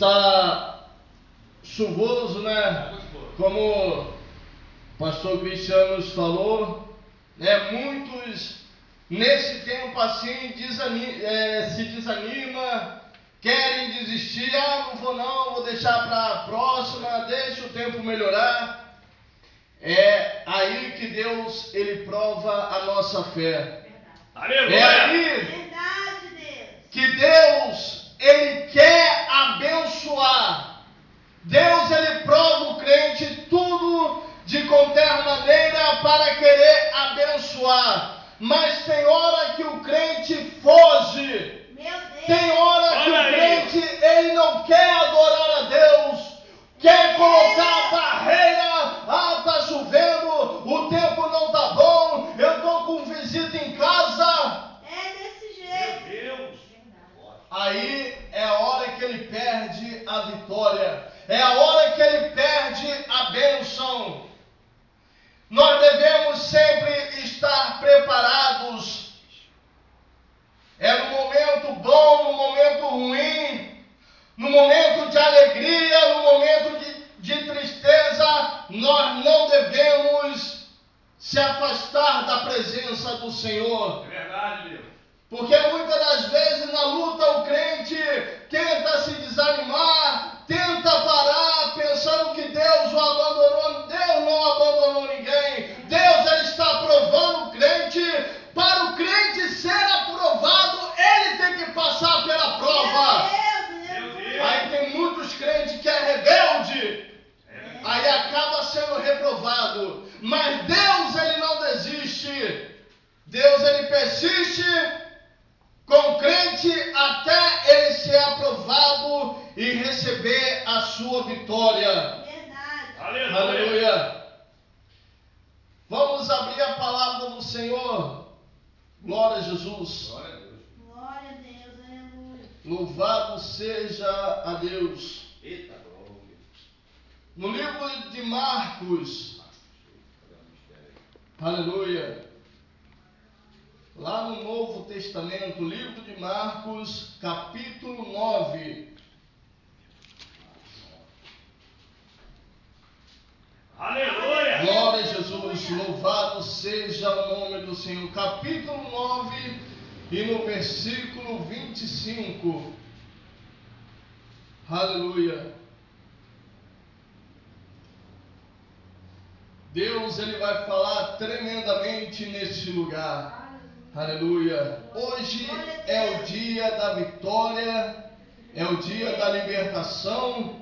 está chuvoso, né? Como o pastor Cristiano nos falou, né? Muitos nesse tempo assim se desanima, querem desistir, não vou não, vou deixar para a próxima, deixa o tempo melhorar. É aí que Deus, ele prova a nossa fé. Aleluia. É aí que Deus, ele quer abençoar. Deus, ele prova o crente tudo de qualquer maneira para querer abençoar. Mas tem hora que o crente foge. Tem hora que o crente, ele não quer adorar a Deus. Quer colocar barreira. Tá chovendo, o tempo não tá bom, eu tô com visita em casa. É desse jeito. Meu Deus. Aí é a hora que ele perde a vitória. É a hora que ele perde a bênção. Nós devemos sempre estar preparados. É no momento bom, no momento ruim, no momento de alegria, no momento de tristeza, nós não devemos se afastar da presença do Senhor. É verdade, Deus. Porque muitas das vezes na luta o crente tenta se desanimar, tenta parar, pensando que Deus o abandonou. Deus não abandonou ninguém. Deus, ele está aprovando o crente. Para o crente ser aprovado, ele tem que passar pela prova. Meu Deus. Aí tem muitos crentes que é rebelde. Aí acaba sendo reprovado. Mas Deus, ele não desiste. Deus, ele persiste com o crente até ele ser aprovado e receber a sua vitória. Verdade. Aleluia. Aleluia. Vamos abrir a palavra do Senhor. Glória a Jesus. Glória a Deus. Glória a Deus, aleluia. Louvado seja a Deus. Eita, glória. No livro de Marcos, aleluia, lá no Novo Testamento, livro de Marcos, capítulo 9. Aleluia. Glória a Jesus, louvado seja o nome do Senhor. Capítulo 9 e no versículo 25. Aleluia. Deus, ele vai falar tremendamente neste lugar. Aleluia. Hoje é o dia da vitória, é o dia da libertação,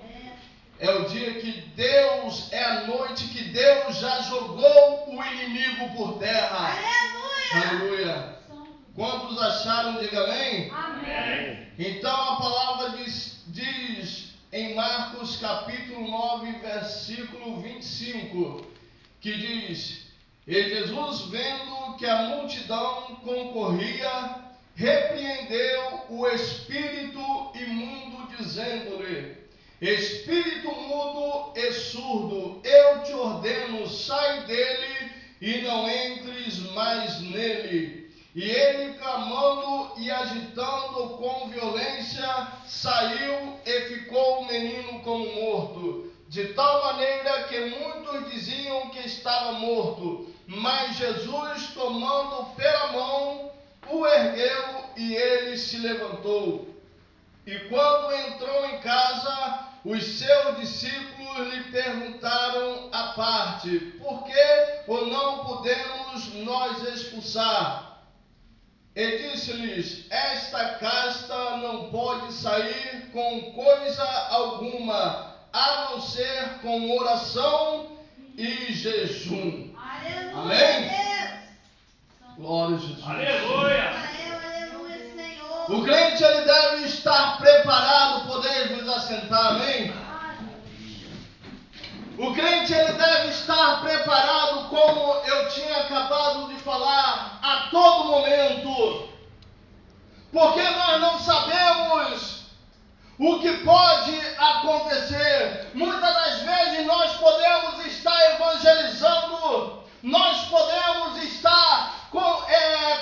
é o dia que Deus, é a noite que Deus já jogou o inimigo por terra. Aleluia. Quantos acharam? Diga amém. Amém. Então a palavra diz em Marcos capítulo 9, versículo 25, que diz: E Jesus, vendo que a multidão concorria, repreendeu o espírito imundo, dizendo-lhe: Espírito mudo e surdo, eu te ordeno, sai dele e não entres mais nele. E ele, clamando e agitando com violência, saiu e ficou o menino como morto, de tal maneira que muitos diziam que estava morto. Mas Jesus, tomando pela mão, o ergueu e ele se levantou. E quando entrou em casa, os seus discípulos lhe perguntaram à parte: Por que ou não podemos nós expulsar? E disse-lhes: Esta casta não pode sair com coisa alguma, a não ser com oração e jejum. Aleluia. Amém? Deus. Glória a Jesus. Aleluia. Aleluia, Senhor. O crente, ele deve estar preparado. Podemos assentar, amém? O crente, ele deve estar preparado, como eu tinha acabado de falar, a todo momento. Porque nós não sabemos o que pode acontecer. Muitas das vezes nós podemos estar evangelizando, nós podemos estar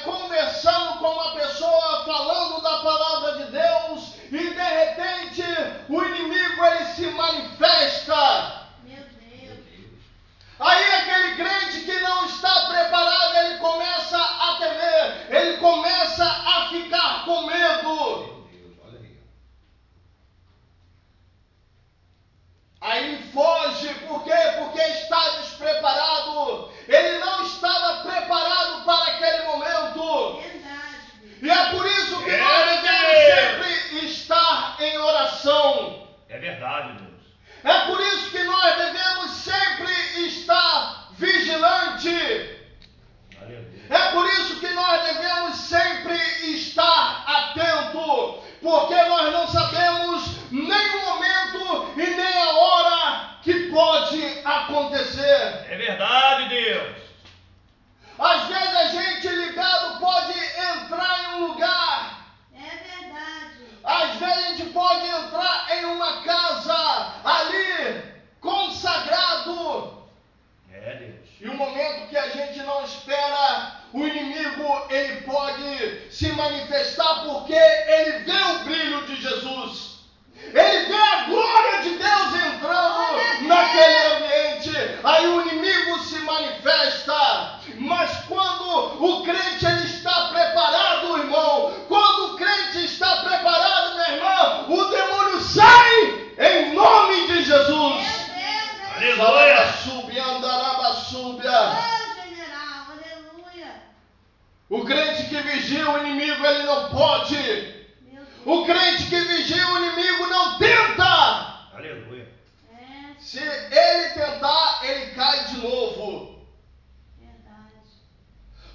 conversando com uma pessoa, falando da palavra de Deus, e de repente o inimigo oração. É verdade, Deus. É por isso que nós devemos sempre estar vigilante. Aleluia. É por isso que nós devemos sempre estar atento, porque nós não sabemos nem o momento e nem a hora que pode acontecer. É verdade, Deus. Às vezes a gente ligado pode entrar em um lugar. É verdade. Às vezes a gente pode entrar em uma casa ali consagrado. É, Deus. E o momento que a gente não espera, o inimigo ele pode se manifestar porque ele vê o brilho de Jesus. Ele vê a glória de Deus entrando naquele ambiente. Aí o inimigo se manifesta. Mas quando o crente ele está preparado, irmão, quando o crente está preparado, minha irmã, o demônio sai em nome de Jesus. Meu Deus, Aleluia. oh, general, aleluia. O crente que vigia o inimigo, ele não pode. Meu Deus. O crente que vigia o inimigo não tenta. Aleluia. É Se ele tentar, ele cai de novo. verdade.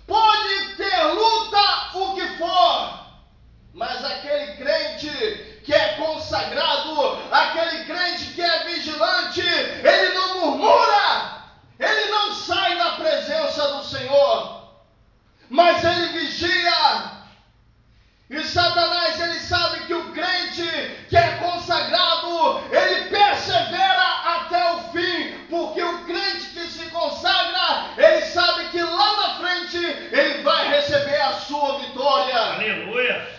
Pode ter luta o que for, mas aquele crente que é consagrado, aquele crente que é vigilante, ele não murmura, ele não sai da presença do Senhor, mas ele vigia. E Satanás, ele sabe que o crente que é consagrado, ele persevera até o fim, porque o crente que se consagra, ele sabe que lá na frente ele vai receber a sua vitória. Aleluia.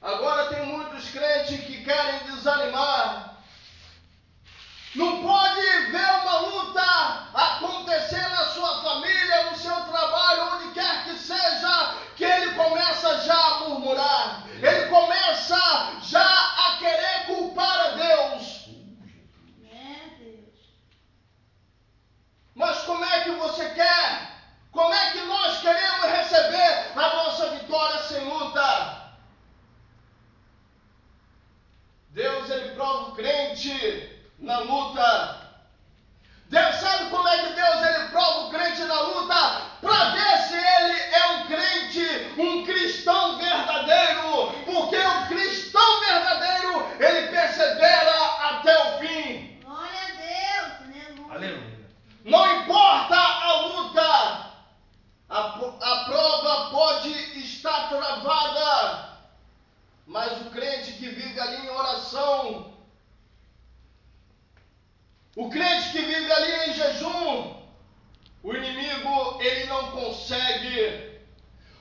Agora tem muitos crentes que querem desanimar. Não pode ver uma luta acontecer na sua família, no seu trabalho, onde quer que seja, que ele começa já a murmurar. Ele começa já a querer culpar a Deus. Meu Deus. Mas como é que você quer? Como é que nós queremos receber a nossa vitória sem luta? Deus, ele prova o crente na luta. Deus sabe como é que Deus ele prova o crente na luta? Para ver se ele é um crente, um cristão verdadeiro. Porque o cristão verdadeiro, ele persevera até o fim. Glória a Deus, aleluia. Aleluia. Não importa a luta, a prova pode estar travada, mas o crente que vive ali em oração, o crente que vive ali em jejum, o inimigo ele não consegue,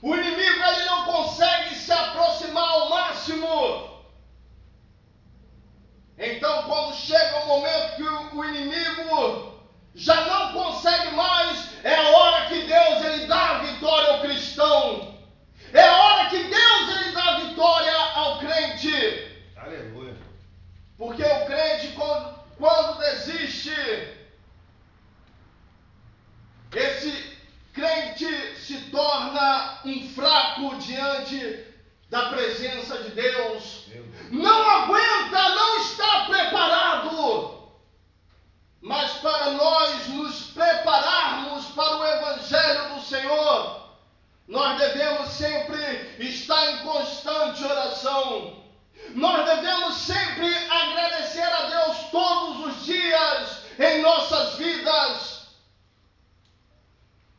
ele não consegue se aproximar ao máximo. Então, quando chega o momento que o inimigo já não consegue mais, é a hora que Deus ele dá a vitória ao cristão. É a hora que Deus ele dá a vitória ao crente. Aleluia. Porque o crente quando desiste, esse crente se torna um fraco diante da presença de Deus. Não aguenta, não está preparado. Mas para nós nos prepararmos para o Evangelho do Senhor, nós devemos sempre estar em constante oração. Nós devemos sempre agradecer a Deus todos os dias em nossas vidas.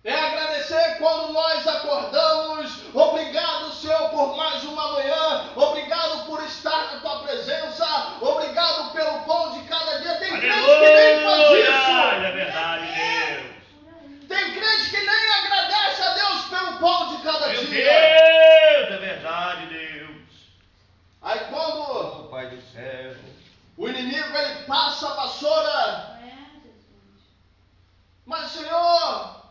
É agradecer quando nós acordamos. Obrigado, Senhor, por mais uma manhã. Obrigado por estar na tua presença. Obrigado pelo pão de cada dia. Tem crente que nem faz Aleluia. isso. É verdade, Deus. Tem crente que nem agradece a Deus pelo pão de cada Meu dia. Deus, é verdade, Deus. Aí quando Oh, Pai do céu. o inimigo ele passa a vassoura, É, Jesus. mas Senhor,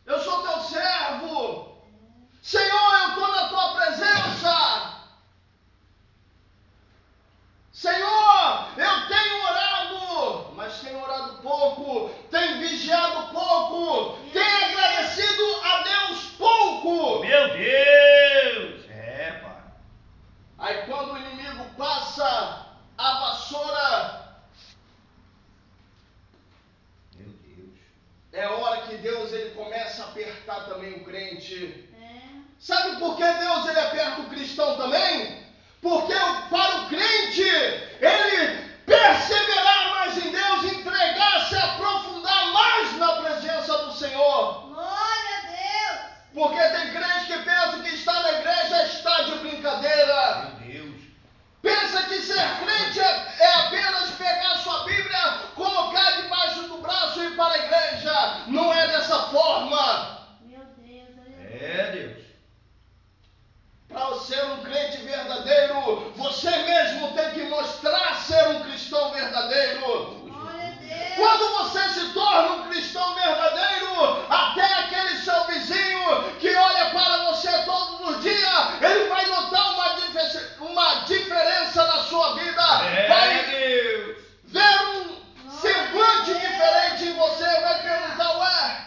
eu sou teu servo. Senhor, eu estou na tua presença. Senhor, eu tenho orado, mas tenho orado pouco, tenho vigiado pouco, tenho agradecido a Deus pouco. Meu Deus. É, Pai. Aí quando o inimigo passa a vassoura, Meu Deus. é hora que Deus ele começa a apertar também o crente. É. Sabe por que Deus ele aperta o cristão também? Porque para o crente, ele perseverar mais em Deus, entregar, se aprofundar mais na presença do Senhor. Glória a Deus. Porque tem crente que pensa que está na igreja está de brincadeira. Meu Deus. Pensa que ser crente é apenas pegar sua Bíblia, colocar debaixo do braço e ir para a igreja. Não é dessa forma. Meu Deus, aleluia. É, Deus. Para ser um crente verdadeiro, você mesmo tem que mostrar ser um cristão verdadeiro. Glória a Deus. Quando você se torna um cristão verdadeiro, até aquele seu vizinho que olha para você todos os dias, ele vai notar uma diferença na sua vida. Vai Deus. ver um semblante diferente em você, vai perguntar, ué,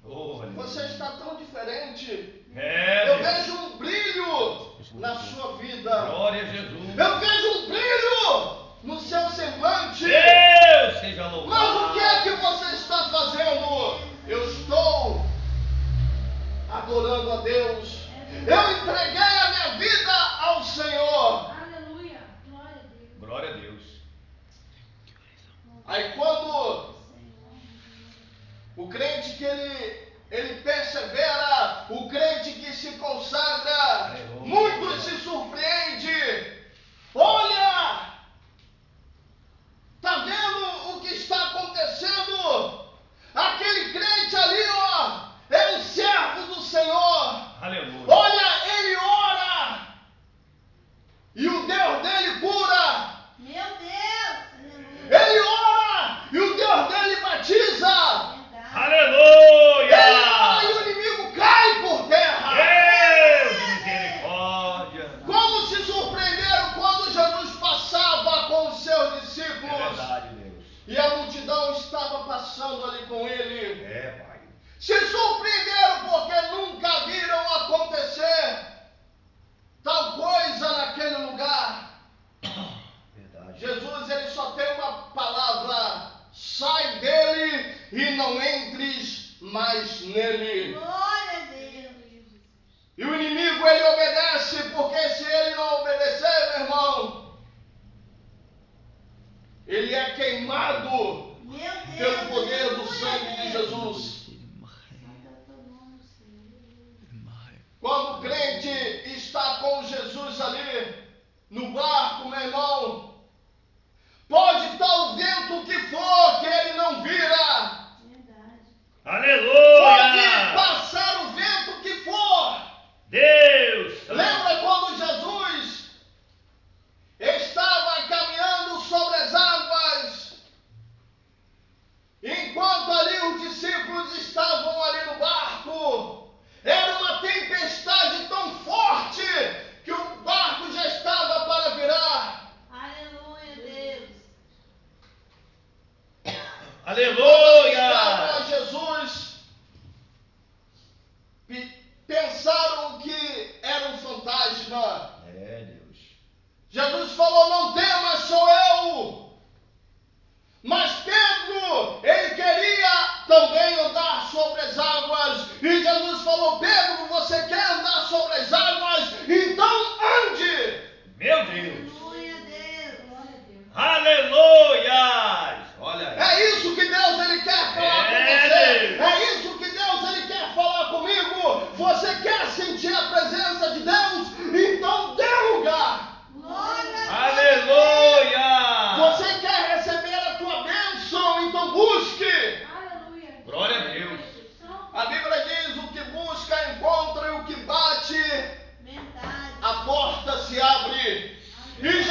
Olha. você está tão diferente. É, Eu Deus. vejo um brilho na sua vida. Glória a Jesus. Eu vejo um brilho no seu semblante. Deus seja louvado. Mas o que é que você está fazendo? Eu estou adorando a Deus. Eu entreguei a minha vida ao Senhor. Aleluia. Glória a Deus. Glória a Deus. Aí quando Senhor. o crente que ele persevera, o crente que se consagra, Aleluia. muitos se surpreendem. Olha, tá vendo o que está acontecendo? Aquele crente ali, ó, é um servo do Senhor. Aleluia. Olha, ele ora e o Deus dele cura. Meu Deus. Aleluia. Ele ora e o Deus dele batiza. Verdade. Aleluia. Ele ora e o inimigo cai por terra. Deus de misericórdia. Como se surpreenderam quando Jesus passava com os seus É discípulos verdade, Deus. e a multidão estava passando ali com ele. É, Pai. Se surpreenderam porque nunca viram acontecer tal coisa naquele lugar. Verdade. Jesus ele só tem uma palavra: sai dele e não entres mais nele. Glória a Deus. E o inimigo ele obedece, porque se ele não obedecer, meu irmão, ele é queimado Meu Deus. pelo poder do aleluia, sangue de Deus. Jesus. Santo é o teu nome, Senhor. Quando o crente está com Jesus ali no barco, meu irmão, pode estar o vento que for, que ele não vira. Verdade. Pode Aleluia. passar o vento que for. Deus. Lembra quando Jesus estava caminhando sobre as águas? Enquanto ali os discípulos estavam ali no barco, era uma tempestade tão forte que o barco já estava para virar. Aleluia, Deus. Aleluia. A Jesus pensaram que era um fantasma. É, Deus. Jesus falou: não temas, sou eu. Mas Pedro, ele queria também andar sobre as águas. E Jesus falou: Pedro, você quer andar sobre as águas? Então ande. Meu Deus. Aleluia, Deus. Glória a Deus. Aleluia. Olha aí. É isso que Deus ele quer falar com você. É isso que Deus ele quer falar comigo. Você quer sentir a presença de Deus? Então dê lugar. Glória a Aleluia. Você quer receber a tua bênção? Então busque. Deus. Aleluia. Glória a Deus. A Bíblia diz: o que busca encontra, e o que bate, Verdade. a porta se abre. E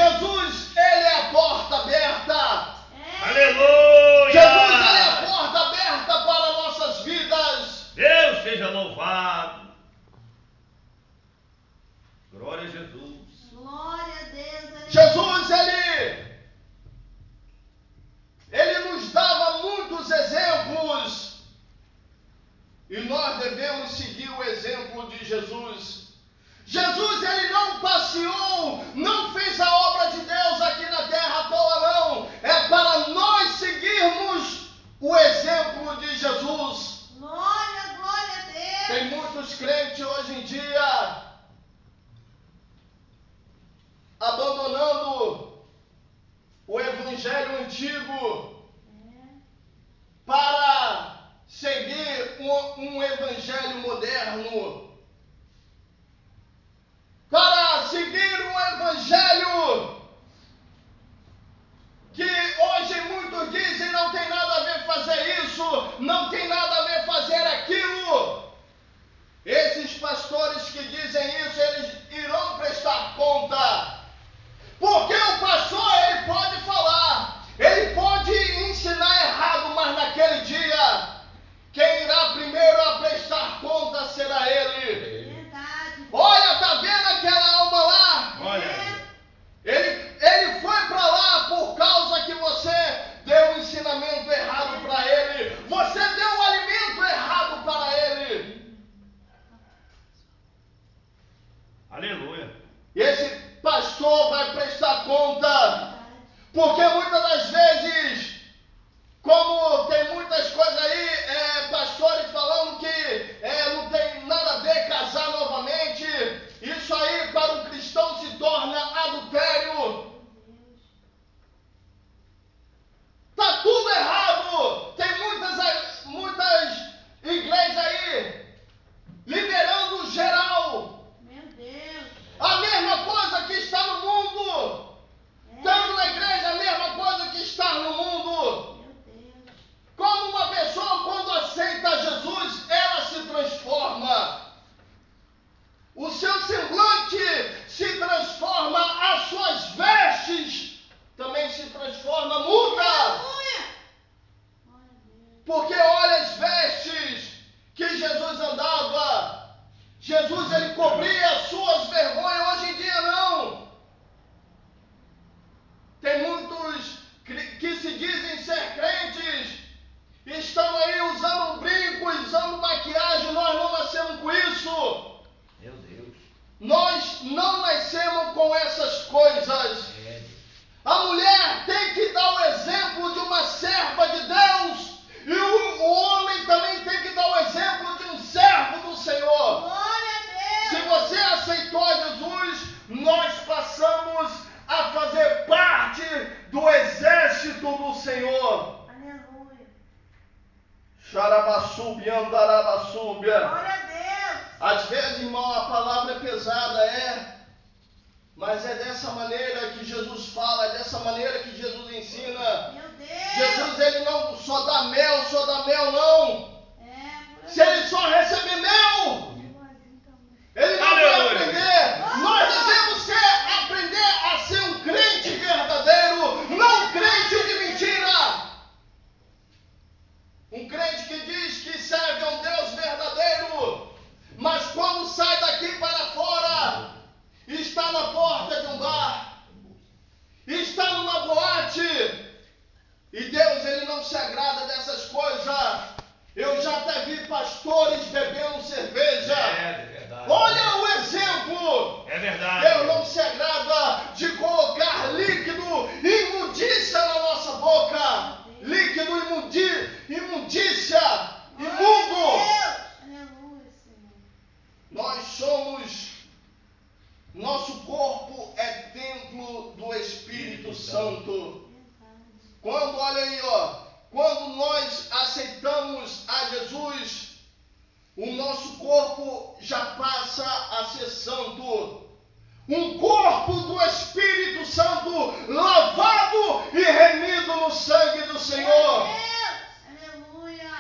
antigo para seguir um evangelho moderno, para seguir um evangelho que hoje muitos dizem não tem nada a ver fazer isso, não tem nada a ver fazer aquilo. Esses pastores que dizem isso, eles irão prestar conta. Porque o pastor, ele pode falar, ele pode ensinar errado, mas naquele dia, quem irá primeiro a prestar conta será ele. Verdade. Olha, tá vendo aquela alma lá? Olha. Ele foi para lá por causa que você deu um ensinamento errado para ele. Você deu um alimento errado para ele. Aleluia. E esse pastor vai prestar conta. Porque muitas das vezes, como tem muitas coisas aí, pastores falando que não tem nada a ver casar novamente, isso aí para um cristão se torna adultério. Tá tudo errado. Tem muitas igrejas aí liberando geral. Meu Deus. A mesma coisa que está no mundo. Estando na igreja, a mesma coisa que está no mundo. Meu Deus. Como uma pessoa, quando aceita Jesus, ela se transforma. O seu semblante se transforma, as suas vestes também se transforma, muda. Aleluia. Glória a Deus. Porque olha as vestes que Jesus andava. Jesus, ele cobria as suas vergonhas, hoje em dia não. Tem muitos que se dizem ser crentes, estão aí usando brinco, usando maquiagem, nós não nascemos com isso. Meu Deus. Nós não nascemos com essas coisas. A mulher tem que dar o exemplo de uma serva de Deus. E o homem também tem que dar o exemplo de um servo do Senhor. Glória a Se Deus. você aceitou Jesus, nós passamos a fazer parte do exército do Senhor. Aleluia. Xarabassúbia, andarabassúbia. Glória a Deus. Às vezes, irmão, a palavra é pesada, mas é dessa maneira que Jesus fala, é dessa maneira que Jesus ensina. Meu Deus. Jesus, ele não só dá mel não. Por Se ele só receber mel, ele não vai Aleluia. aprender. Nós devemos aprender a ser um crente verdadeiro, não um crente de mentira. Um crente que diz que serve a um Deus verdadeiro, mas quando sai daqui para fora, está na porta de um bar, está numa boate, e Deus, ele não se agrada dessas coisas. Eu já até vi pastores bebendo cerveja. É verdade. Olha o exemplo. É verdade. Deus não se agrada de colocar líquido, imundícia na nossa boca. Líquido, imundícia, imundo. Aleluia, Senhor. Nós somos, nosso corpo é templo do Espírito Santo. Quando, olha aí, quando nós aceitamos a Jesus, o nosso corpo já passa a ser santo. Um corpo do Espírito Santo, lavado e remido no sangue do Senhor. Aleluia.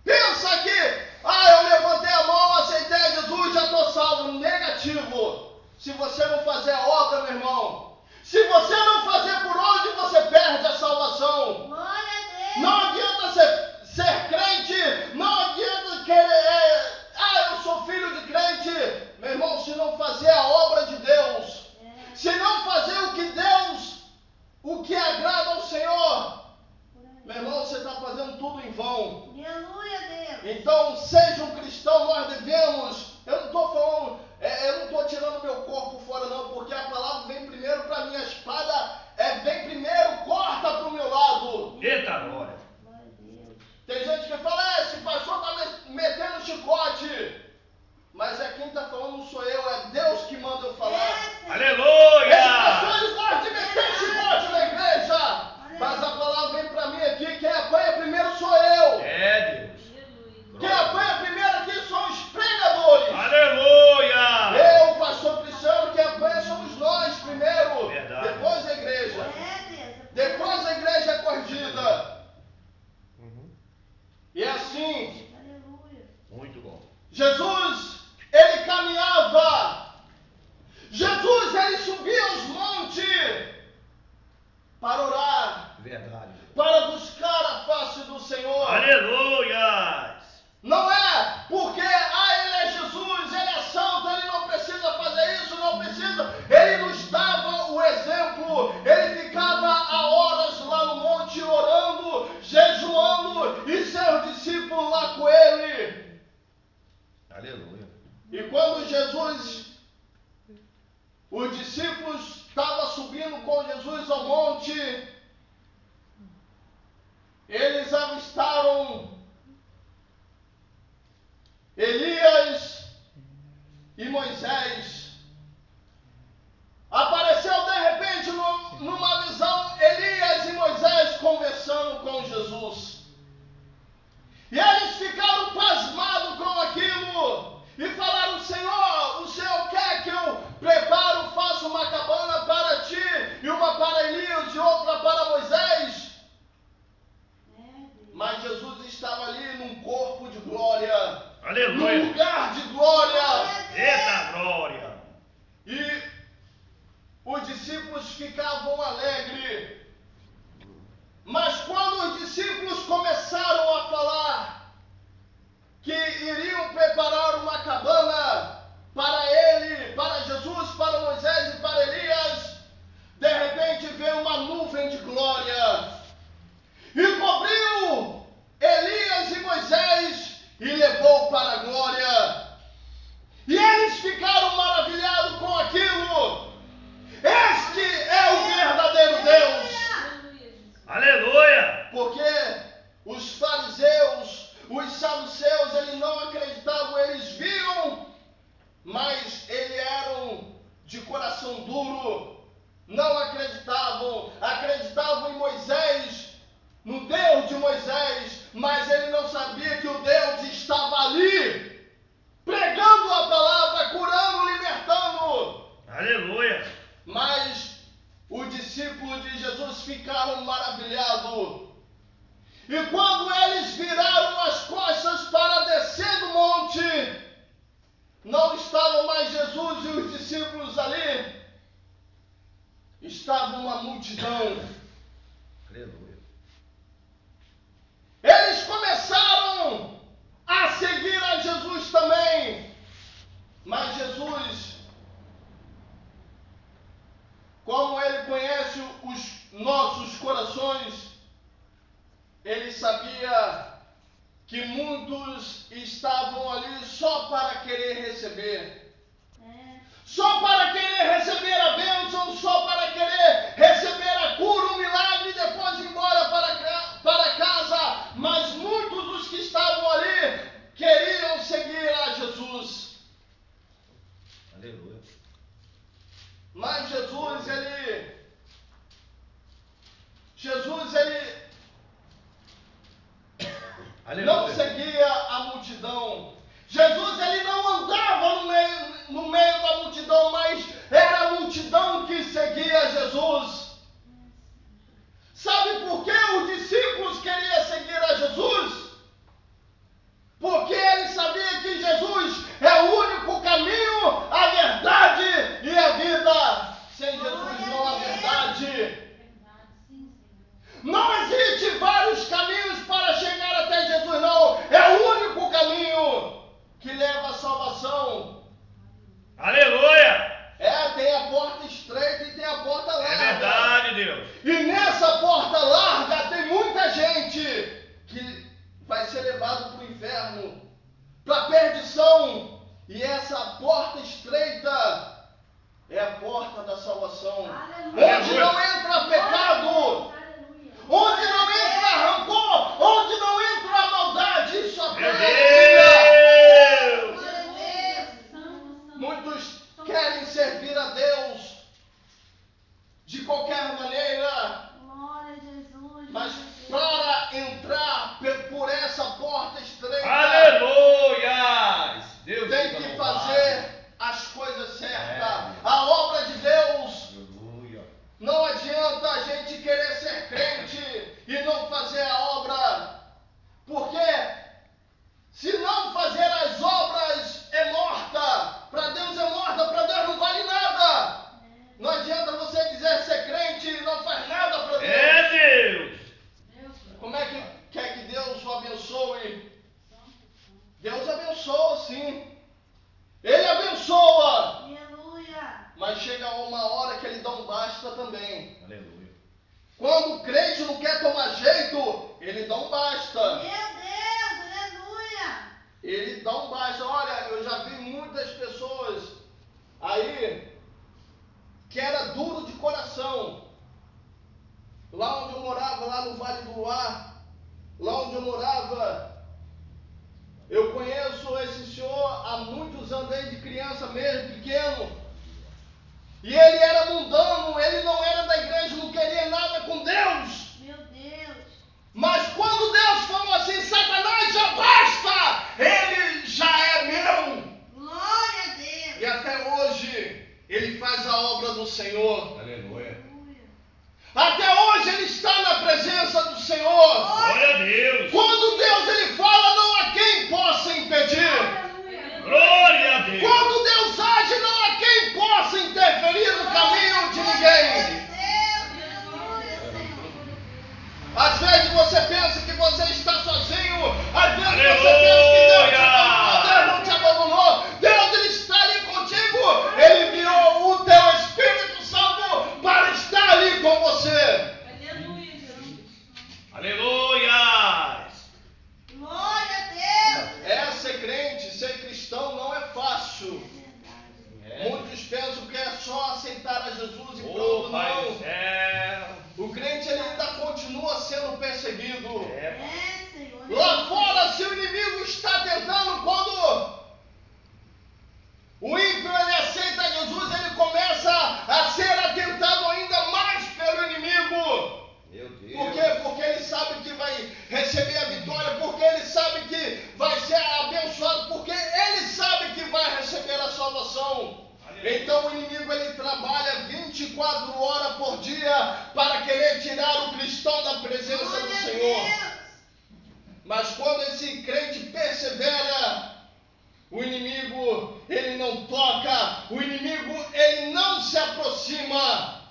Pensa que, eu levantei a mão, aceitei a Jesus, já estou salvo. Negativo. Se você não fazer a obra, meu irmão, se você não fazer por onde, você perde a salvação. Glória a Deus. Não adianta ser crente, não adianta querer, eu sou filho de crente. Meu irmão, se não fazer a obra de Deus, se não fazer o que agrada ao Senhor, meu irmão, você está fazendo tudo em vão. Aleluia, Deus. Então, seja um cristão, nós devemos. Eu não estou falando, eu não estou tirando meu corpo fora, não, porque a palavra vem primeiro para mim, a espada vem primeiro, corta para o meu lado. Eita glória. Glória a Deus. Tem gente que fala, esse pastor está metendo chicote. Mas quem está falando não sou eu, é Deus que manda eu falar. Esse Aleluia. pastor, ele gosta de meter chicote na igreja. Mas a palavra subindo com Jesus ao monte, eles avistaram Elias e Moisés. Apareceu de repente numa visão Elias e Moisés conversando com Jesus. E eles ficaram pasmados com aquilo e falaram: Senhor, o Senhor quer que eu preparo, faça uma cabana para ti, e uma para Elias e outra para Moisés? Mas Jesus estava ali num corpo de glória. Aleluia. Num lugar de glória. Eita glória. E os discípulos ficavam alegres. Mas quando os discípulos começaram a falar que iriam preparar uma cabana para ele, para Jesus, para Moisés e para Elias, de repente veio uma nuvem de glória e cobriu Elias e Moisés e levou para a glória. E eles ficaram maravilhados com aquilo. Este é o verdadeiro Deus. Aleluia. Porque os fariseus, os saduceus, eles não acreditavam, eles viam, mas eles eram de coração duro, não acreditavam, acreditavam em Moisés, no Deus de Moisés, mas ele não sabia que o Deus estava ali, pregando a palavra, curando, libertando. Aleluia. Mas os discípulos de Jesus ficaram maravilhados. E quando eles viraram as costas para descer do monte, não estavam mais Jesus e os discípulos ali. Estava uma multidão. Aleluia. Eles começaram a seguir a Jesus também. Mas Jesus, como Ele conhece os nossos corações, Ele sabia que muitos estavam ali só para querer receber. Só para querer receber a bênção, só para querer receber a cura, o milagre e depois ir embora para casa. Mas muitos dos que estavam ali queriam seguir a Jesus. Aleluia. Mas Jesus, ele não seguia a multidão. Jesus, ele não andava no meio da multidão, mas era a multidão que seguia Jesus. Sabe por que os discípulos queriam seguir a Jesus? Porque ele sabia que Jesus é o único caminho, a verdade e a vida. Sem Jesus não há verdade. Não existe vários caminhos para chegar até Jesus, não. É o único caminho que leva à salvação. Aleluia. Tem a porta estreita e tem a porta larga. É verdade, Deus. E nessa porta larga tem muita gente que vai ser levado para o inferno, para a perdição. E essa porta estreita é a porta da salvação. Aleluia. Onde não entra pecado, onde não entra rancor, onde não entra a maldade, só Meu tem. Deus. Muitos querem servir a Deus de qualquer maneira, mas para entrar por essa porta estreita, Aleluia. Deus tem seja que louvado. fazer as coisas certas. A obra de Deus. Aleluia. Não adianta a gente querer ser crente e não fazer a obra, porque se não fazer as obras é morta. Para Deus é morta, para Deus não vale nada. Não adianta você dizer ser crente e não faz nada para Deus. É Deus. Como é que quer que Deus o abençoe? Deus abençoa, sim. Ele abençoa. Mas chega uma hora que ele dá um basta também. Aleluia. Quando o crente não quer tomar jeito, ele dá um basta. Ele dá um basta. Olha, eu já vi muitas pessoas aí que era duro de coração. Lá onde eu morava, lá no Vale do Luar, lá onde eu morava, eu conheço esse senhor há muitos anos, desde criança mesmo, pequeno. E ele era mundano, ele não era da igreja, não queria nada com Deus. Meu Deus. Mas quando Deus falou assim, Satanás, já basta, ele já é meu. Glória a Deus. E até hoje, ele faz a obra do Senhor. Aleluia. Aleluia. Até hoje ele está na presença do Senhor. Glória a Deus. Quando Deus ele fala, não há quem possa impedir. Aleluia. Glória a Deus. Quando Deus age, não há quem possa interferir no caminho de ninguém. Às vezes você pensa que você está sozinho. Às vezes você pensa que Deus te abandonou. Deus não te abandonou. Deus ele está ali contigo. Ele enviou o teu Espírito Santo para estar ali com você. Aleluia. Glória a Deus. Ser crente, ser cristão não é fácil. Muitos pensam que é só aceitar a Jesus e pronto. Ô, Pai do Não. céu. O crente ele ainda continua sendo perseguido. É, Senhor. Lá fora, se o inimigo está tentando, quando o ímpio ele aceita Jesus, ele começa a ser atentado ainda mais pelo inimigo. Meu Deus. Por quê? Porque ele sabe que vai receber a vitória, porque ele sabe que vai ser abençoado, porque ele sabe que vai receber a salvação. Então o inimigo ele trabalha 24 horas por dia para querer tirar o cristão da presença do Glória a Senhor. Deus. Mas quando esse crente persevera, o inimigo ele não toca, o inimigo ele não se aproxima,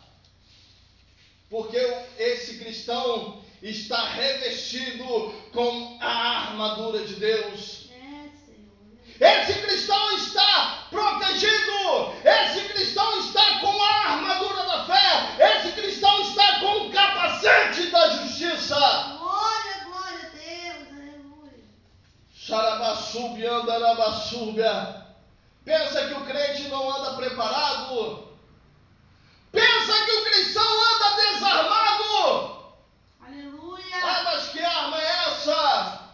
porque esse cristão está revestido com a armadura de Deus. É, Senhor. Esse cristão está protegido, esse cristão está com a armadura da fé, esse cristão está com o capacete da justiça. Glória, glória a Deus. Aleluia. Xarabassúbia, andarabassúbia. Pensa que o crente não anda preparado? Pensa que o cristão anda desarmado? Aleluia. Ah, mas que arma é essa?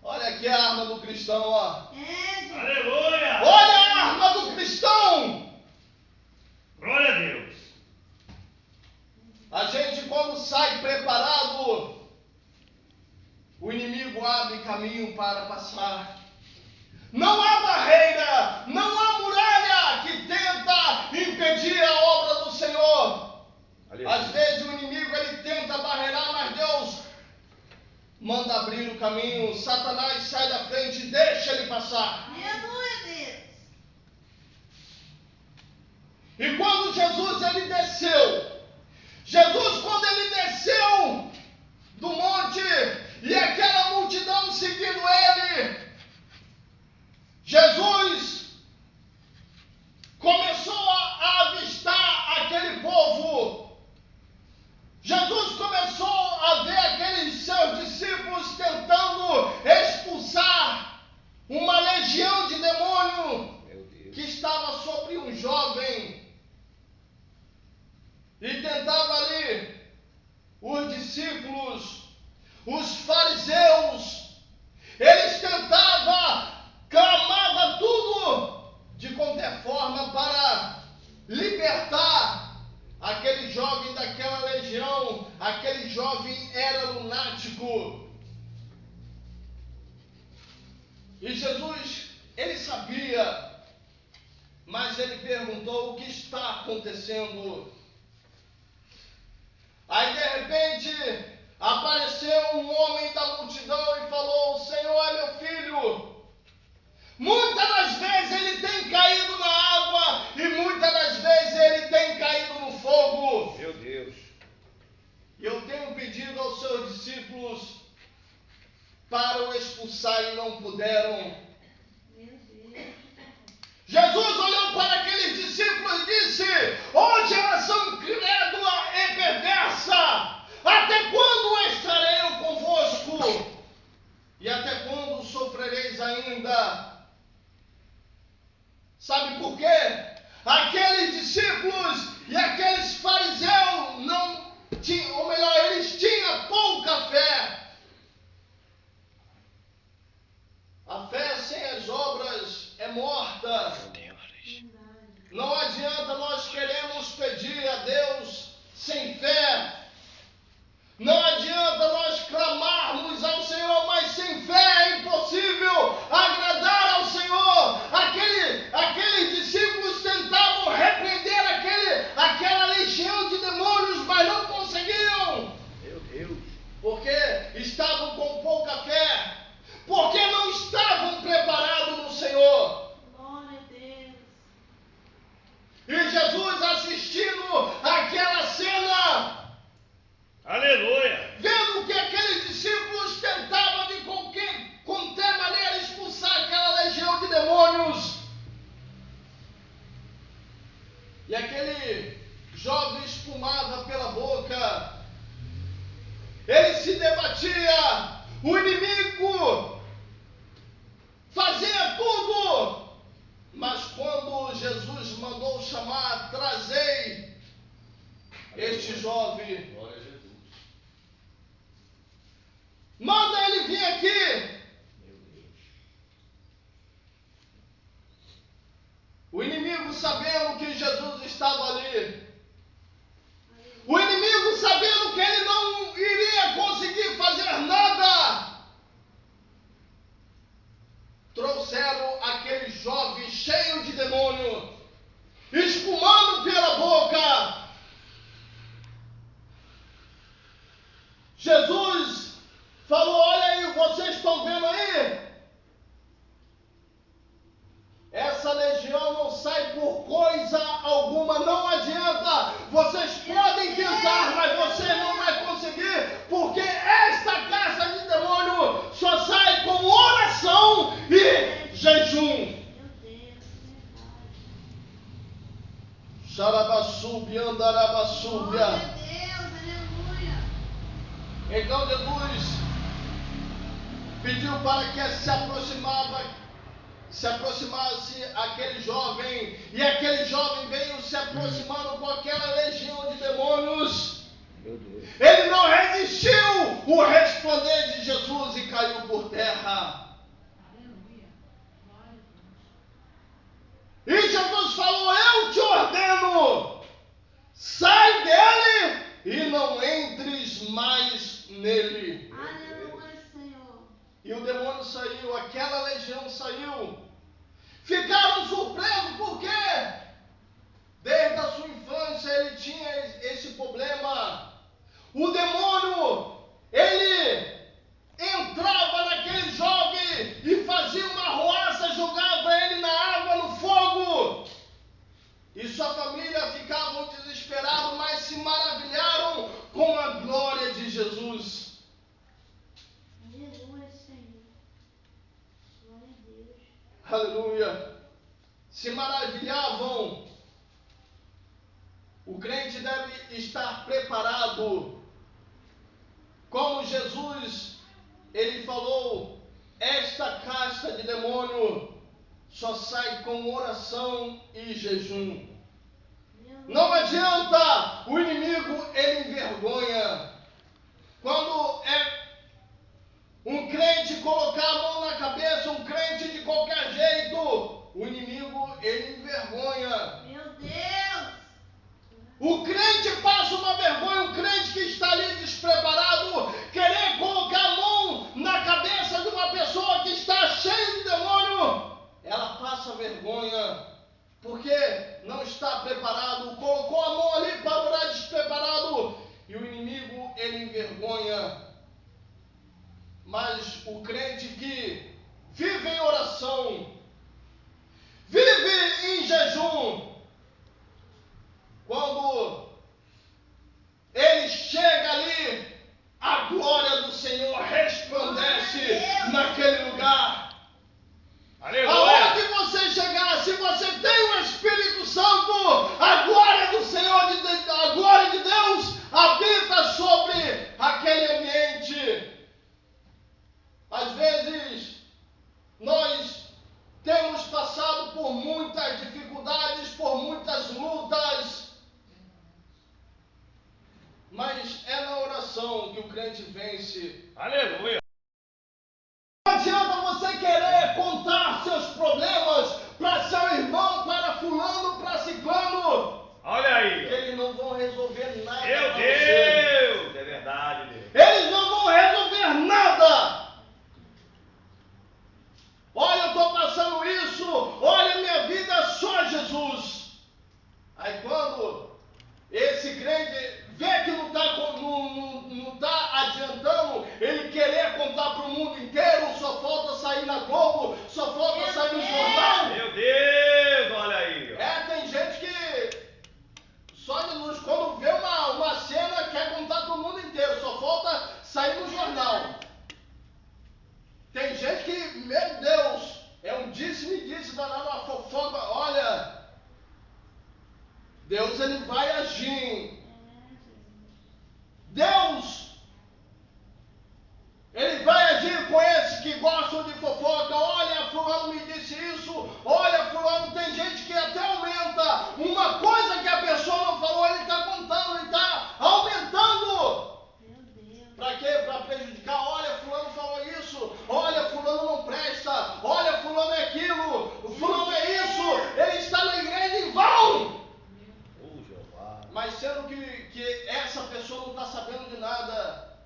Olha aqui a arma do cristão, ó. É, Jesus. Aleluia. Olha a arma do cristão. Glória a Deus. A gente quando sai preparado, o inimigo abre caminho para passar. Não há barreira, não há muralha que tenta impedir a obra do Senhor. Às vezes o inimigo ele tenta barreirar, mas Deus manda abrir o caminho. Satanás sai da frente e deixa ele passar. Aleluia, Deus. E quando Jesus ele desceu, Jesus quando ele desceu do monte e aquela multidão seguindo ele, Jesus começou a avistar aquele povo. Jesus começou a ver aqueles seus discípulos tentando expulsar uma legião de demônio que estava sobre um jovem. E tentava ali os discípulos, os fariseus, eles tentavam, clamava tudo de qualquer forma para libertar aquele jovem daquela legião. Aquele jovem era lunático. E Jesus, ele sabia, mas ele perguntou: o que está acontecendo? Aí de repente apareceu um homem da multidão e falou: Senhor, é meu filho. Muitas das vezes ele tem caído na água e muitas das vezes ele tem caído no fogo. Meu Deus. E eu tenho pedido aos seus discípulos para o expulsar e não puderam. Meu Deus. Jesus olhou para aqueles discípulos e disse: ó geração incrédula e perversa, até quando estarei eu convosco? E até quando sofrereis ainda? Sabe por quê? Aqueles discípulos e boca. Ele se debatia. O inimigo fazia tudo. Mas quando Jesus mandou chamar, trazei este jovem. Glória a Jesus. Manda ele vir aqui. Meu Deus. O inimigo sabendo que Jesus estava ali. O inimigo sabendo que ele não iria conseguir fazer nada. Trouxeram aquele jovem cheio de demônio, espumando pela boca. Jesus falou: olha aí, vocês estão vendo aí? Essa legião não sai por coisa alguma, não adianta. Vocês podem tentar, mas você não vai conseguir, porque esta casta de demônio só sai com oração e jejum. Meu Deus, verdade. Xarabassúbia, Glória andarabassúbia. a Deus, aleluia. Então Jesus pediu para que se aproximasse aquele jovem, e aquele jovem veio se aproximando com aquela legião de demônios. Meu Deus. Ele não resistiu o resplandecer de Jesus e caiu por terra. Aleluia. Glória a E Deus. Jesus falou: eu te ordeno, sai dele e não entres mais nele. Aleluia, Senhor. E o demônio saiu, aquela legião saiu. Ficaram surpresos porque desde a sua infância ele tinha esse problema. O demônio, ele entrava naquele jovem e fazia uma arruaça, jogava ele na água, no fogo. E sua família ficavam desesperados, mas se maravilharam com a glória de Jesus. Aleluia, Senhor. Glória a Deus. Aleluia. Se maravilhavam. O crente deve estar preparado. Como Jesus, ele falou, esta casta de demônio só sai com oração e jejum. Não adianta, o inimigo, ele envergonha. Quando é um crente colocar a mão na cabeça, um crente de qualquer jeito, o inimigo, ele envergonha. Meu Deus. O crente passa uma vergonha, um crente que está ali despreparado, querer colocar a mão na cabeça de uma pessoa que está cheia de demônio, ela passa vergonha, porque não está preparado, colocou a mão ali para orar despreparado, e o inimigo, ele envergonha. Mas o crente que vive em oração, vive em jejum, quando ele chega ali, a glória do Senhor resplandece naquele lugar. Aleluia. Aonde você chegar, se você tem o Espírito Santo, a glória do Senhor, a glória de Deus habita sobre aquele ambiente. Às vezes, nós temos passado por muitas dificuldades, por muitas lutas, mas é na oração que o crente vence. Aleluia. Não adianta você querer contar seus problemas para seu irmão, para fulano, para ciclano. Olha aí. Eles não vão resolver nada Meu para você. Deus. É verdade, Deus. Eles não vão resolver nada. Olha, eu estou passando isso. Olha, minha vida é só Jesus. Aí quando esse crente vê que não está adiantando, ele querer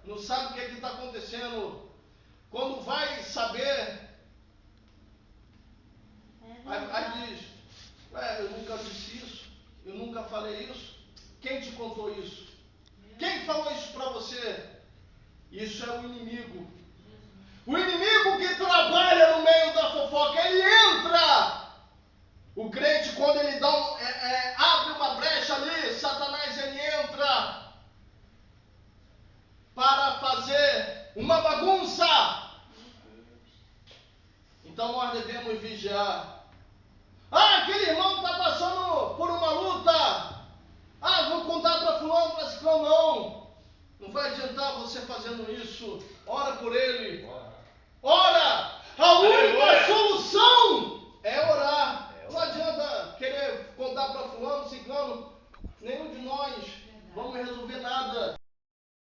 não sabe o que está acontecendo. Quando vai saber, aí diz, ué, eu nunca disse isso, eu nunca falei isso. Quem te contou isso? Quem falou isso para você? Isso é o inimigo. O inimigo que trabalha no meio da fofoca, ele entra. O crente, quando ele dá abre uma brecha ali, Satanás ele entra para fazer uma bagunça. Então nós devemos vigiar. Aquele irmão está passando por uma luta. Vou contar para fulano, para ciclano. Não. Não vai adiantar você fazendo isso. Ora por ele. Ora. A única solução é orar. Não adianta querer contar para fulano, ciclano. Nenhum de nós vamos resolver nada.